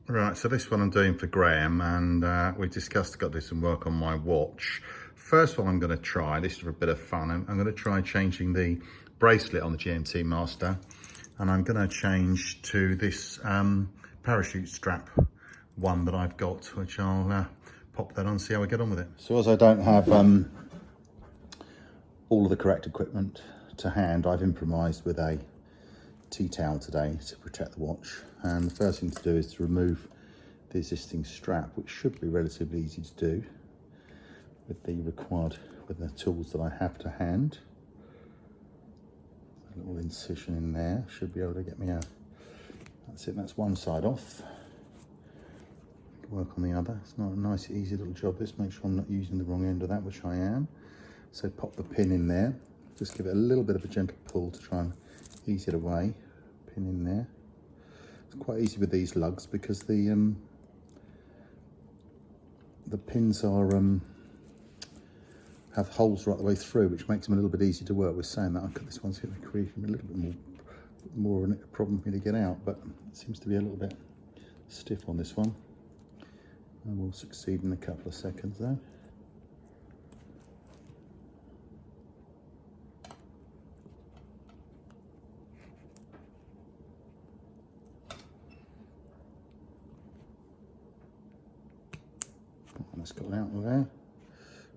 Right, so this one I'm doing for Graham, and we discussed got to do some work on my watch. First one I'm going to try, this is for a bit of fun, I'm going to try changing the bracelet on the GMT Master, and I'm going to change to this parachute strap one that I've got, which I'll pop that on, see how I get on with it. So as I don't have all of the correct equipment to hand, I've improvised with a tea towel today to protect the watch, and the first thing to do is to remove the existing strap, which should be relatively easy to do with the tools that I have to hand. A little incision in there should be able to get me out. That's it, that's one side off. Work on the other. It's not a nice easy little job this. Make sure I'm not using the wrong end of that, which I am. So pop the pin in there, just give it a little bit of a gentle pull to try and ease it away. Pin in there. It's quite easy with these lugs because the pins are have holes right the way through, which makes them a little bit easier to work with. Saying that, this one's going to create a little bit more of a problem for me to get out, but it seems to be a little bit stiff on this one. And we'll succeed in a couple of seconds though. That's got out of there.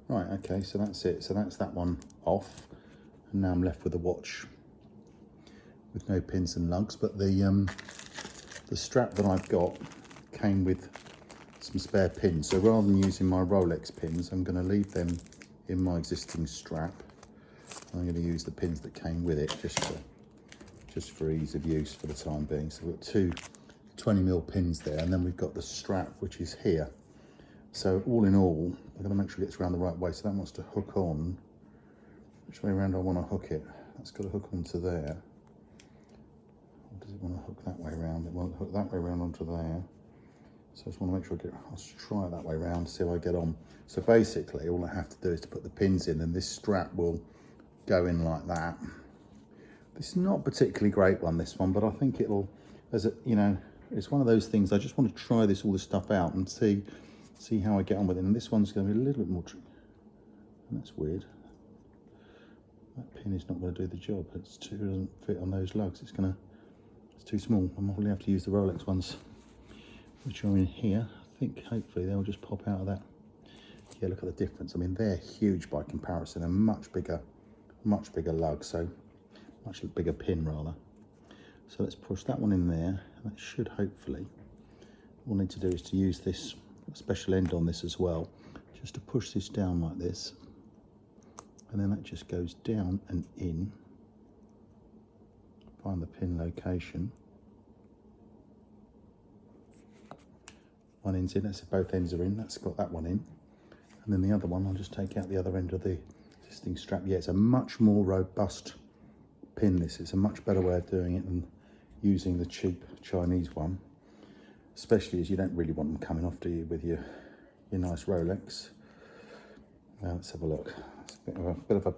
Right, okay, so that's it. So that's that one off. And now I'm left with a watch with no pins and lugs, but the strap that I've got came with some spare pins. So rather than using my Rolex pins, I'm going to leave them in my existing strap. I'm going to use the pins that came with it just for ease of use for the time being. So we've got two 20mm pins there, and then we've got the strap, which is here. So all in all, I'm going to make sure it gets around the right way. So that wants to hook on. Which way around do I want to hook it? That's got to hook onto there. Or does it want to hook that way around? It won't hook that way around onto there. So I just want to make sure I'll try it that way around, see how I get on. So basically, all I have to do is to put the pins in, and this strap will go in like that. This is not a particularly great one, this one, but I think it'll, it's one of those things. I just want to try all this stuff out and see how I get on with it. And this one's going to be a little bit more tricky. And that's weird. That pin is not going to do the job. It doesn't fit on those lugs. It's too small. I'm probably have to use the Rolex ones, which are in here. I think hopefully they'll just pop out of that. Yeah, look at the difference. I mean, they're huge by comparison. They're much bigger lug, so much bigger pin rather. So let's push that one in there. That should hopefully, all we need to do is to use this special end on this as well, just to push this down like this, and then that just goes down and in. Find the pin location. One end's in, that's both ends are in, that's got that one in. And then the other one, I'll just take out the other end of the existing strap. Yeah, it's a much more robust pin, this. It's a much better way of doing it than using the cheap Chinese one. Especially as you don't really want them coming off, do you, with your nice Rolex. Now let's have a look. It's a bit of a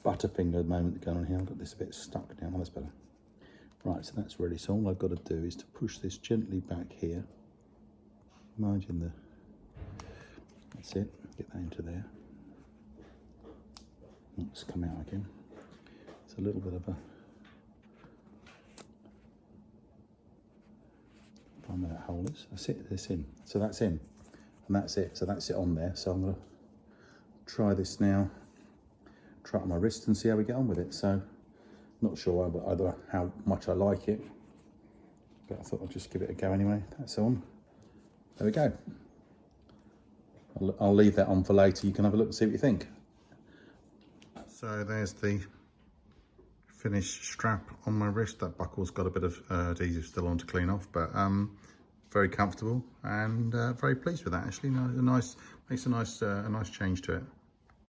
butterfinger moment going on here. I've got this a bit stuck now. That's better. Right, so that's ready. So all I've got to do is to push this gently back here. Imagine that's it. Get that into there. Let's come out again. It's a little bit of a. Find where that hole is. That's it. It's in. So that's in, and that's it. So that's it on there. So I'm going to try this now. Try it on my wrist and see how we get on with it. So not sure either how much I like it, but I thought I'd just give it a go anyway. That's on. There we go. I'll leave that on for later. You can have a look and see what you think. So there's the finished strap on my wrist. That buckle's got a bit of adhesive still on to clean off, but very comfortable and very pleased with that actually. Makes a nice change to it.